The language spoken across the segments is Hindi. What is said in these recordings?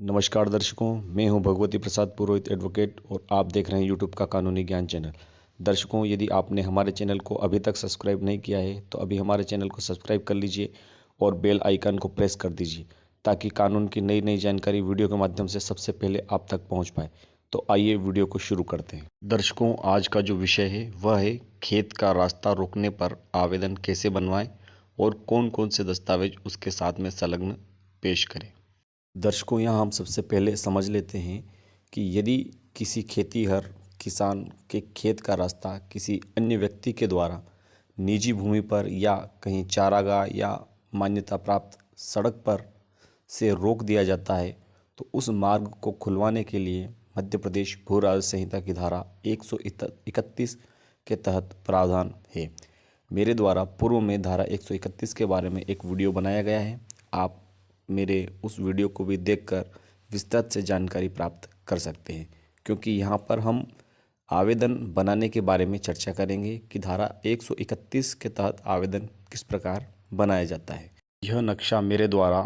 नमस्कार दर्शकों, मैं हूं भगवती प्रसाद पुरोहित एडवोकेट और आप देख रहे हैं यूट्यूब का कानूनी ज्ञान चैनल। दर्शकों, यदि आपने हमारे चैनल को अभी तक सब्सक्राइब नहीं किया है तो अभी हमारे चैनल को सब्सक्राइब कर लीजिए और बेल आइकन को प्रेस कर दीजिए ताकि कानून की नई नई जानकारी वीडियो के माध्यम से सबसे पहले आप तक पहुंच पाए। तो आइए वीडियो को शुरू करते हैं। दर्शकों, आज का जो विषय है वह है खेत का रास्ता रोकने पर आवेदन कैसे बनवाएं और कौन कौन से दस्तावेज उसके साथ में संलग्न पेश करें। दर्शकों, यहाँ हम सबसे पहले समझ लेते हैं कि यदि किसी खेतीहर किसान के खेत का रास्ता किसी अन्य व्यक्ति के द्वारा निजी भूमि पर या कहीं चारागाह या मान्यता प्राप्त सड़क पर से रोक दिया जाता है तो उस मार्ग को खुलवाने के लिए मध्य प्रदेश भू राजस्व संहिता की धारा 131 के तहत प्रावधान है। मेरे द्वारा पूर्व में धारा 131 के बारे में एक वीडियो बनाया गया है। आप मेरे उस वीडियो को भी देखकर विस्तृत से जानकारी प्राप्त कर सकते हैं, क्योंकि यहाँ पर हम आवेदन बनाने के बारे में चर्चा करेंगे कि धारा 131 के तहत आवेदन किस प्रकार बनाया जाता है। यह नक्शा मेरे द्वारा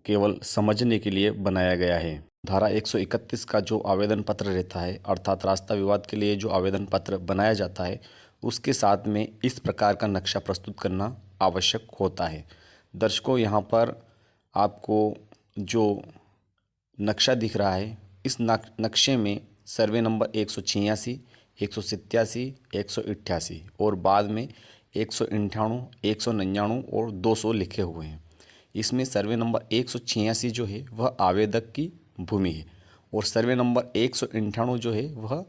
केवल समझने के लिए बनाया गया है। धारा 131 का जो आवेदन पत्र रहता है, अर्थात रास्ता विवाद के लिए जो आवेदन पत्र बनाया जाता है, उसके साथ में इस प्रकार का नक्शा प्रस्तुत करना आवश्यक होता है। दर्शकों, यहाँ पर आपको जो नक्शा दिख रहा है, इस नक्शे में सर्वे नंबर 186, 187, 188 और बाद में 198, 199 और 200 लिखे हुए हैं। इसमें सर्वे नंबर 186 जो है वह आवेदक की भूमि है और सर्वे नंबर 198 जो है वह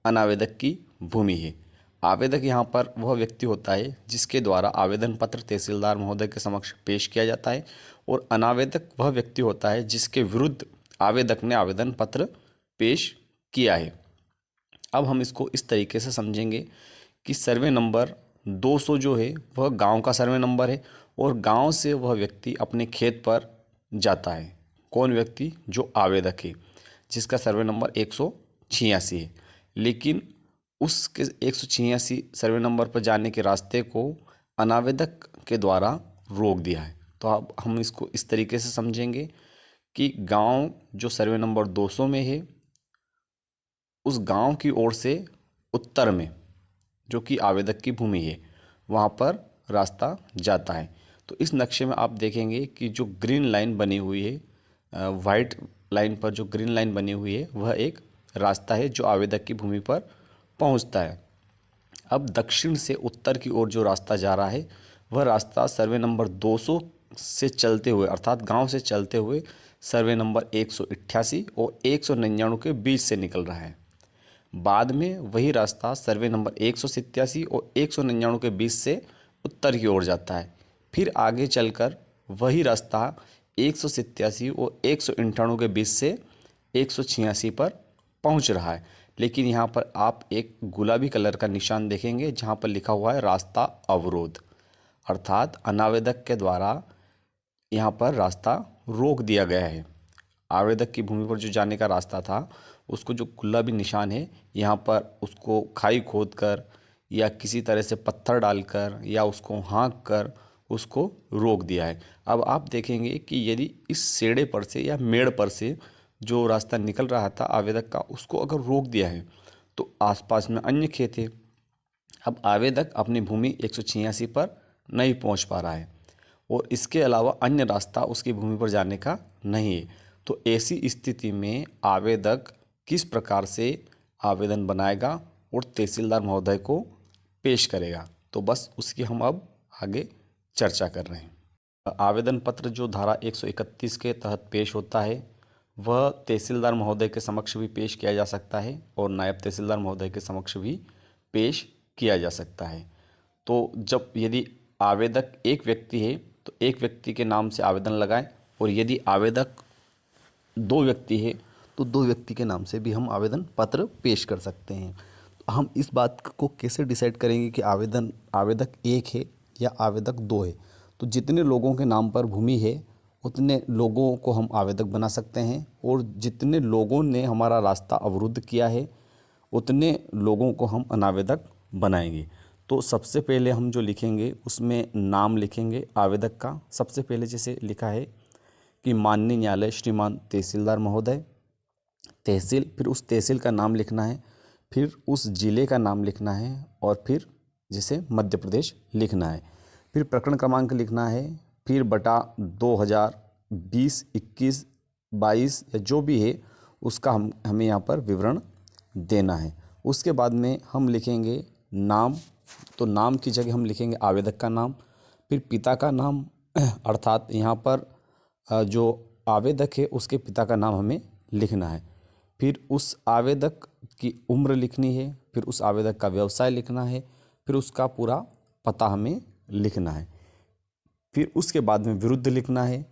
अनावेदक की भूमि है। आवेदक यहाँ पर वह व्यक्ति होता है जिसके द्वारा आवेदन पत्र तहसीलदार महोदय के समक्ष पेश किया जाता है और अनावेदक वह व्यक्ति होता है जिसके विरुद्ध आवेदक ने आवेदन पत्र पेश किया है। अब हम इसको इस तरीके से समझेंगे कि सर्वे नंबर 200 जो है वह गांव का सर्वे नंबर है और गांव से वह व्यक्ति अपने खेत पर जाता है। कौन व्यक्ति? जो आवेदक है, जिसका सर्वे नंबर 186 है। लेकिन उसके 186 सर्वे नंबर पर जाने के रास्ते को अनावेदक के द्वारा रोक दिया है। तो अब हम इसको इस तरीके से समझेंगे कि गांव जो सर्वे नंबर 200 में है, उस गांव की ओर से उत्तर में जो कि आवेदक की भूमि है, वहाँ पर रास्ता जाता है। तो इस नक्शे में आप देखेंगे कि जो ग्रीन लाइन बनी हुई है, वाइट लाइन पर जो ग्रीन लाइन बनी हुई है, वह एक रास्ता है जो आवेदक की भूमि पर पहुँचता है। अब दक्षिण से उत्तर की ओर जो रास्ता जा रहा है, वह रास्ता सर्वे नंबर 200 से चलते हुए, अर्थात गांव से चलते हुए सर्वे नंबर 188 और 199 के बीच से निकल रहा है। बाद में वही रास्ता सर्वे नंबर 187 और 199 के बीच से उत्तर की ओर जाता है। फिर आगे चलकर वही रास्ता 187 और 198 के बीच से 186 पर पहुंच रहा है। लेकिन यहाँ पर आप एक गुलाबी कलर का निशान देखेंगे जहाँ पर लिखा हुआ है रास्ता अवरोध, अर्थात अनावेदक के द्वारा यहाँ पर रास्ता रोक दिया गया है। आवेदक की भूमि पर जो जाने का रास्ता था, उसको जो गुलाबी निशान है, यहाँ पर उसको खाई खोद कर या किसी तरह से पत्थर डालकर या उसको हाँक कर उसको रोक दिया है। अब आप देखेंगे कि यदि इस सेड़े पर से या मेड़ पर से जो रास्ता निकल रहा था आवेदक का, उसको अगर रोक दिया है तो आसपास में अन्य खेत है। अब आवेदक अपनी भूमि 186 पर नहीं पहुंच पा रहा है और इसके अलावा अन्य रास्ता उसकी भूमि पर जाने का नहीं है। तो ऐसी स्थिति में आवेदक किस प्रकार से आवेदन बनाएगा और तहसीलदार महोदय को पेश करेगा, तो बस उसकी हम अब आगे चर्चा कर रहे हैं। आवेदन पत्र जो धारा 131 के तहत पेश होता है, वह तहसीलदार महोदय के समक्ष भी पेश किया जा सकता है और नायब तहसीलदार महोदय के समक्ष भी पेश किया जा सकता है। तो जब यदि आवेदक एक व्यक्ति है तो एक व्यक्ति के नाम से आवेदन लगाएं और यदि आवेदक दो व्यक्ति है तो दो व्यक्ति के नाम से भी हम आवेदन पत्र पेश कर सकते हैं। तो हम इस बात को कैसे डिसाइड करेंगे कि आवेदक एक है या आवेदक दो है? तो जितने लोगों के नाम पर भूमि है उतने लोगों को हम आवेदक बना सकते हैं और जितने लोगों ने हमारा रास्ता अवरुद्ध किया है उतने लोगों को हम अनावेदक बनाएंगे। तो सबसे पहले हम जो लिखेंगे उसमें नाम लिखेंगे आवेदक का। सबसे पहले जैसे लिखा है कि माननीय न्यायालय श्रीमान तहसीलदार महोदय, तहसील, फिर उस तहसील का नाम लिखना है, फिर उस जिले का नाम लिखना है और फिर जैसे मध्य प्रदेश लिखना है, फिर प्रकरण क्रमांक लिखना है, फिर बटा 2020, 21, 22 या जो भी है उसका हमें यहाँ पर विवरण देना है। उसके बाद में हम लिखेंगे नाम, तो नाम की जगह हम लिखेंगे आवेदक का नाम, फिर पिता का नाम अर्थात यहाँ पर जो आवेदक है उसके पिता का नाम हमें लिखना है, फिर उस आवेदक की उम्र लिखनी है, फिर उस आवेदक का व्यवसाय लिखना है, फिर उसका पूरा पता हमें लिखना है, फिर उसके बाद में विरुद्ध लिखना है,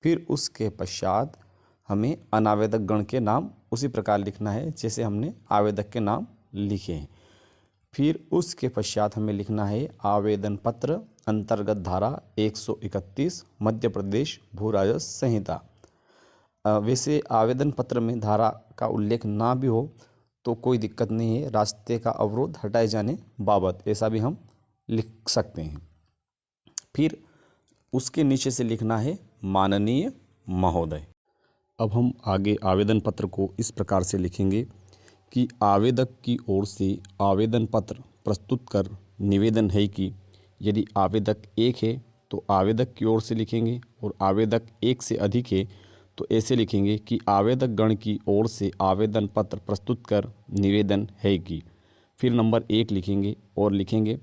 फिर उसके पश्चात हमें अनावेदक गण के नाम उसी प्रकार लिखना है जैसे हमने आवेदक के नाम लिखे हैं। फिर उसके पश्चात हमें लिखना है आवेदन पत्र अंतर्गत धारा 131 मध्य प्रदेश भू राजस्व संहिता। वैसे आवेदन पत्र में धारा का उल्लेख ना भी हो तो कोई दिक्कत नहीं है, रास्ते का अवरोध हटाए जाने बाबत ऐसा भी हम लिख सकते हैं। फिर उसके नीचे से लिखना है माननीय महोदय। अब हम आगे आवेदन पत्र को इस प्रकार से लिखेंगे कि आवेदक की ओर से आवेदन पत्र प्रस्तुत कर निवेदन है कि यदि आवेदक एक है तो आवेदक की ओर से लिखेंगे, और आवेदक एक से अधिक है तो ऐसे लिखेंगे कि आवेदक गण की ओर से आवेदन पत्र प्रस्तुत कर निवेदन है कि, फिर नंबर 1 लिखेंगे और लिखेंगे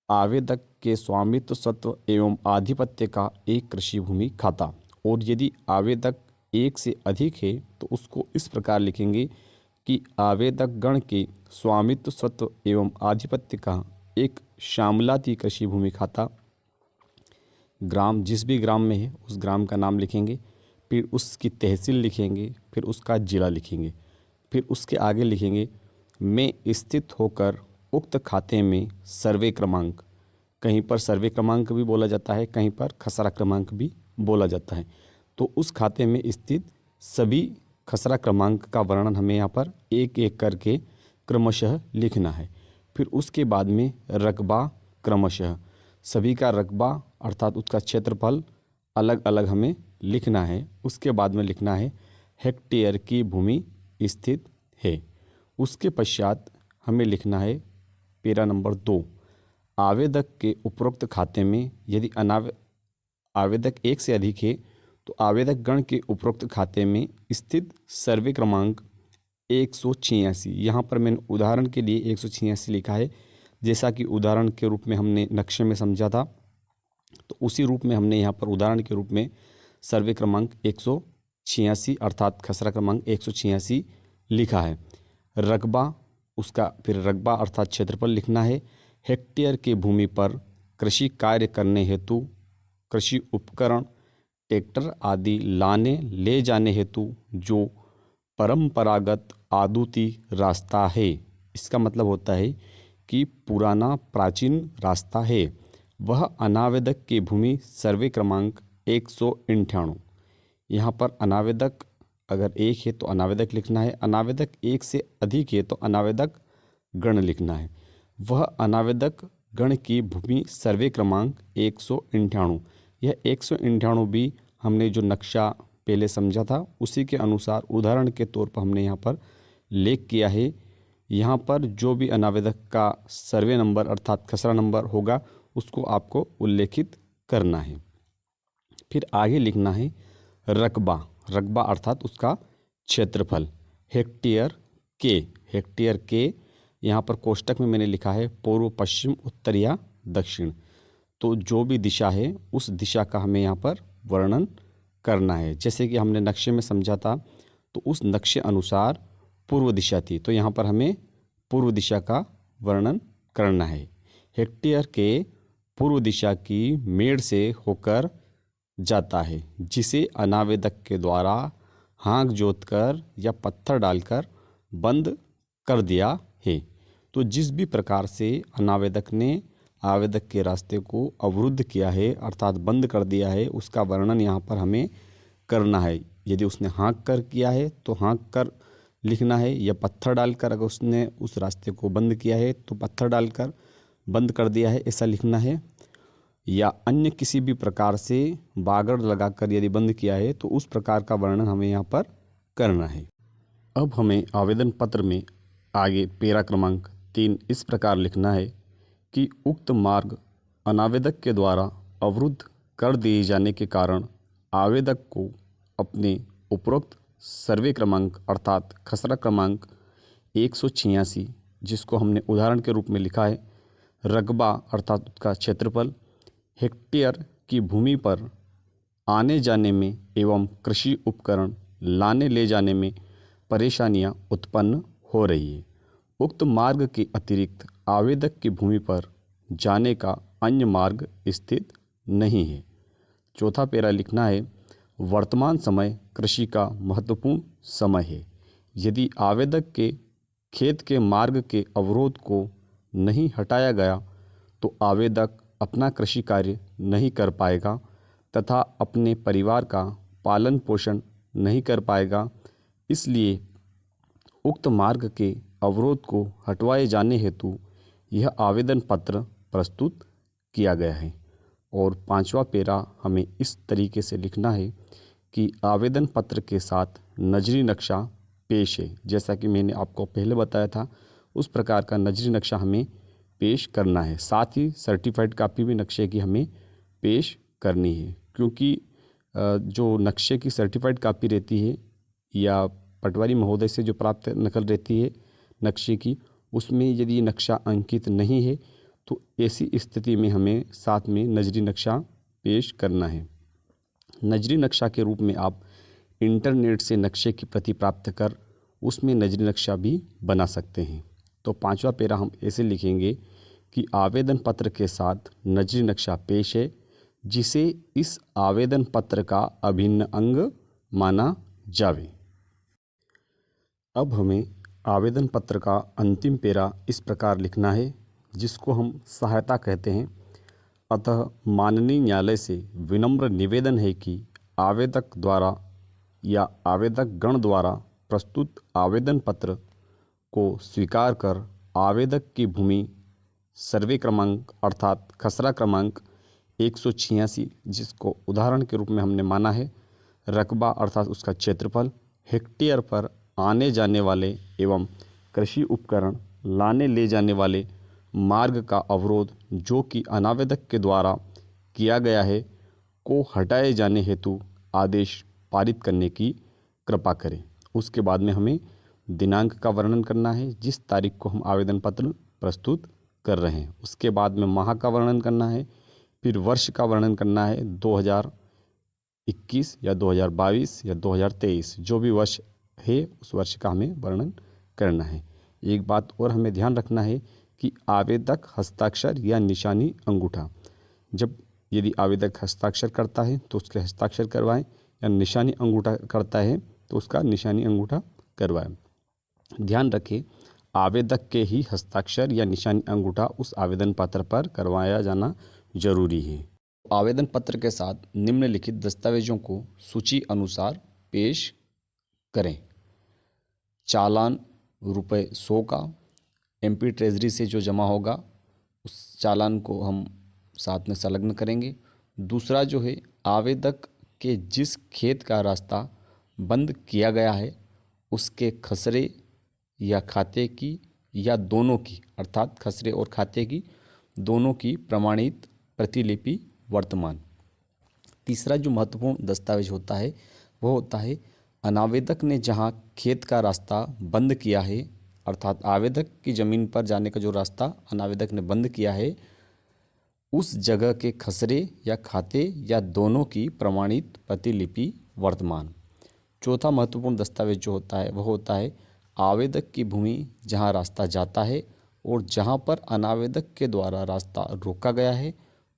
आवेदक के स्वामित्व स्वत्व एवं आधिपत्य का एक कृषि भूमि खाता, और यदि आवेदक एक से अधिक है तो उसको इस प्रकार लिखेंगे कि आवेदक गण के स्वामित्व स्वत्व एवं आधिपत्य का एक शामलाती कृषि भूमि खाता, ग्राम जिस भी ग्राम में है उस ग्राम का नाम लिखेंगे, फिर उसकी तहसील लिखेंगे, फिर उसका जिला लिखेंगे, फिर उसके आगे लिखेंगे में स्थित होकर उक्त खाते में सर्वे क्रमांक, कहीं पर सर्वे क्रमांक भी बोला जाता है, कहीं पर खसरा क्रमांक भी बोला जाता है, तो उस खाते में स्थित सभी खसरा क्रमांक का वर्णन हमें यहाँ पर एक एक करके क्रमशः लिखना है। फिर उसके बाद में रकबा क्रमशः सभी का रकबा अर्थात उसका क्षेत्रफल अलग अलग हमें लिखना है। उसके बाद में लिखना है हेक्टेयर की भूमि स्थित है। उसके पश्चात हमें लिखना है पेरा नंबर 2, आवेदक के उपरोक्त खाते में यदि आवेदक एक से अधिक है तो आवेदक गण के उपरोक्त खाते में स्थित सर्वे क्रमांक 186, यहाँ पर मैंने उदाहरण के लिए 186 लिखा है, जैसा कि उदाहरण के रूप में हमने नक्शे में समझा था, तो उसी रूप में हमने यहाँ पर उदाहरण के रूप में सर्वे क्रमांक 186 अर्थात खसरा क्रमांक 186 लिखा है। रकबा उसका फिर रकबा अर्थात क्षेत्रफल लिखना है। हेक्टेयर की भूमि पर कृषि कार्य करने हेतु कृषि उपकरण ट्रैक्टर आदि लाने ले जाने हेतु जो परंपरागत आदुती रास्ता है, इसका मतलब होता है कि पुराना प्राचीन रास्ता है, वह अनावेदक की भूमि सर्वे क्रमांक 198। यहाँ पर अनावेदक अगर एक है तो अनावेदक लिखना है, अनावेदक एक से अधिक है तो अनावेदक गण लिखना है। वह अनावेदक गण की भूमि सर्वे क्रमांक 198, यह 198 भी हमने जो नक्शा पहले समझा था उसी के अनुसार उदाहरण के तौर पर हमने यहाँ पर लेख किया है। यहाँ पर जो भी अनावेदक का सर्वे नंबर अर्थात खसरा नंबर होगा उसको आपको उल्लेखित करना है। फिर आगे लिखना है रकबा, रकबा अर्थात उसका क्षेत्रफल, हेक्टेयर के यहाँ पर कोष्टक में मैंने लिखा है पूर्व पश्चिम उत्तर या दक्षिण, तो जो भी दिशा है उस दिशा का हमें यहाँ पर वर्णन करना है। जैसे कि हमने नक्शे में समझा था तो उस नक्शे अनुसार पूर्व दिशा थी, तो यहाँ पर हमें पूर्व दिशा का वर्णन करना है। हेक्टेयर के पूर्व दिशा की मेड़ से होकर जाता है जिसे अनावेदक के द्वारा हाँक जोतकर या पत्थर डालकर बंद कर दिया है। तो जिस भी प्रकार से अनावेदक ने आवेदक के रास्ते को अवरुद्ध किया है अर्थात बंद कर दिया है उसका वर्णन यहाँ पर हमें करना है। यदि उसने हाँक कर किया है तो हाँक कर लिखना है, या पत्थर डालकर अगर उसने उस रास्ते को बंद किया है तो पत्थर डालकर बंद कर दिया है ऐसा लिखना है। या अन्य किसी भी प्रकार से बागड़ लगाकर यदि बंद किया है तो उस प्रकार का वर्णन हमें यहाँ पर करना है। अब हमें आवेदन पत्र में आगे पेरा क्रमांक 3 इस प्रकार लिखना है कि उक्त मार्ग अनावेदक के द्वारा अवरुद्ध कर दिए जाने के कारण आवेदक को अपने उपरोक्त सर्वे क्रमांक अर्थात खसरा क्रमांक 186, जिसको हमने उदाहरण के रूप में लिखा है, रकबा अर्थात उसका क्षेत्रफल, हेक्टेयर की भूमि पर आने जाने में एवं कृषि उपकरण लाने ले जाने में परेशानियां उत्पन्न हो रही है। उक्त मार्ग के अतिरिक्त आवेदक की भूमि पर जाने का अन्य मार्ग स्थित नहीं है। चौथा पेरा लिखना है, वर्तमान समय कृषि का महत्वपूर्ण समय है। यदि आवेदक के खेत के मार्ग के अवरोध को नहीं हटाया गया तो आवेदक अपना कृषि कार्य नहीं कर पाएगा तथा अपने परिवार का पालन पोषण नहीं कर पाएगा। इसलिए उक्त मार्ग के अवरोध को हटवाए जाने हेतु यह आवेदन पत्र प्रस्तुत किया गया है। और पांचवा पेरा हमें इस तरीके से लिखना है कि आवेदन पत्र के साथ नजरी नक्शा पेश है। जैसा कि मैंने आपको पहले बताया था, उस प्रकार का नजरी नक्शा हमें पेश करना है। साथ ही सर्टिफाइड कापी भी नक्शे की हमें पेश करनी है, क्योंकि जो नक्शे की सर्टिफाइड कापी रहती है या पटवारी महोदय से जो प्राप्त नकल रहती है नक्शे की, उसमें यदि नक्शा अंकित नहीं है तो ऐसी स्थिति में हमें साथ में नजरी नक्शा पेश करना है। नजरी नक्शा के रूप में आप इंटरनेट से नक्शे की प्रति प्राप्त कर उसमें नजरी नक्शा भी बना सकते हैं। तो पांचवा पेरा हम ऐसे लिखेंगे कि आवेदन पत्र के साथ नजरी नक्शा पेश है, जिसे इस आवेदन पत्र का अभिन्न अंग माना जावे। अब हमें आवेदन पत्र का अंतिम पेरा इस प्रकार लिखना है, जिसको हम सहायता कहते हैं। अतः माननीय न्यायालय से विनम्र निवेदन है कि आवेदक द्वारा या आवेदक गण द्वारा प्रस्तुत आवेदन पत्र को स्वीकार कर आवेदक की भूमि सर्वे क्रमांक अर्थात खसरा क्रमांक 186, जिसको उदाहरण के रूप में हमने माना है, रकबा अर्थात उसका क्षेत्रफल, हेक्टेयर पर आने जाने वाले एवं कृषि उपकरण लाने ले जाने वाले मार्ग का अवरोध जो कि अनावेदक के द्वारा किया गया है को हटाए जाने हेतु आदेश पारित करने की कृपा करें। उसके बाद में हमें दिनांक का वर्णन करना है, जिस तारीख को हम आवेदन पत्र प्रस्तुत कर रहे हैं। उसके बाद में माह का वर्णन करना है, फिर वर्ष का वर्णन करना है, 2021 या 2022 या 2023 जो भी वर्ष है उस वर्ष का हमें वर्णन करना है। एक बात और हमें ध्यान रखना है कि आवेदक हस्ताक्षर या निशानी अंगूठा, जब यदि आवेदक हस्ताक्षर करता है तो उसके हस्ताक्षर करवाएं, या निशानी अंगूठा करता है तो उसका निशानी अंगूठा करवाएं। ध्यान रखें, आवेदक के ही हस्ताक्षर या निशानी अंगूठा उस आवेदन पत्र पर करवाया जाना जरूरी है। आवेदन पत्र के साथ निम्नलिखित दस्तावेजों को सूची अनुसार पेश करें। चालान ₹100 का MP ट्रेजरी से जो जमा होगा उस चालान को हम साथ में संलग्न करेंगे। दूसरा जो है, आवेदक के जिस खेत का रास्ता बंद किया गया है उसके खसरे या खाते की या दोनों की, अर्थात खसरे और खाते की दोनों की प्रमाणित प्रतिलिपि वर्तमान। तीसरा जो महत्वपूर्ण दस्तावेज होता है वह होता है अनावेदक ने जहां खेत का रास्ता बंद किया है, अर्थात आवेदक की ज़मीन पर जाने का जो रास्ता अनावेदक ने बंद किया है उस जगह के खसरे या खाते या दोनों की प्रमाणित प्रतिलिपि वर्तमान। चौथा महत्वपूर्ण दस्तावेज जो होता है वह होता है आवेदक की भूमि जहां रास्ता जाता है और जहां पर अनावेदक के द्वारा रास्ता रोका गया है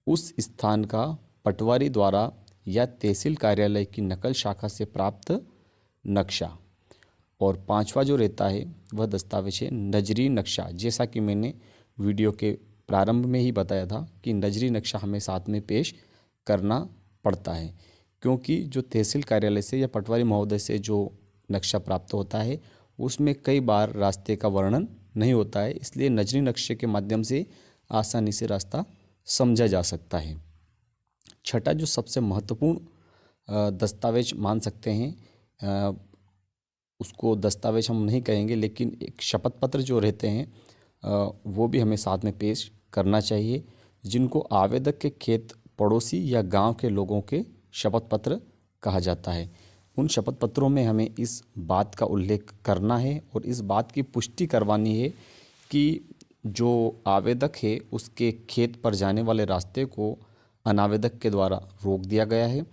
उस स्थान का पटवारी द्वारा या तहसील कार्यालय की नकल शाखा से प्राप्त नक्शा। और पांचवा जो रहता है वह दस्तावेज है नजरी नक्शा। जैसा कि मैंने वीडियो के प्रारंभ में ही बताया था कि नजरी नक्शा हमें साथ में पेश करना पड़ता है, क्योंकि जो तहसील कार्यालय से या पटवारी महोदय से जो नक्शा प्राप्त होता है उसमें कई बार रास्ते का वर्णन नहीं होता है, इसलिए नजरी नक्शे के माध्यम से आसानी से रास्ता समझा जा सकता है। छठा जो सबसे महत्वपूर्ण दस्तावेज मान सकते हैं, उसको दस्तावेज हम नहीं कहेंगे, लेकिन एक शपथ पत्र जो रहते हैं वो भी हमें साथ में पेश करना चाहिए, जिनको आवेदक के खेत पड़ोसी या गांव के लोगों के शपथ पत्र कहा जाता है। उन शपथ पत्रों में हमें इस बात का उल्लेख करना है और इस बात की पुष्टि करवानी है कि जो आवेदक है उसके खेत पर जाने वाले रास्ते को अनावेदक के द्वारा रोक दिया गया है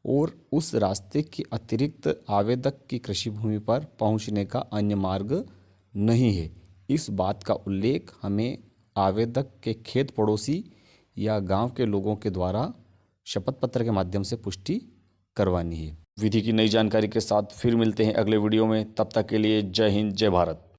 और उस रास्ते के अतिरिक्त आवेदक की कृषि भूमि पर पहुंचने का अन्य मार्ग नहीं है। इस बात का उल्लेख हमें आवेदक के खेत पड़ोसी या गांव के लोगों के द्वारा शपथ पत्र के माध्यम से पुष्टि करवानी है। विधि की नई जानकारी के साथ फिर मिलते हैं अगले वीडियो में। तब तक के लिए जय हिंद, जय भारत।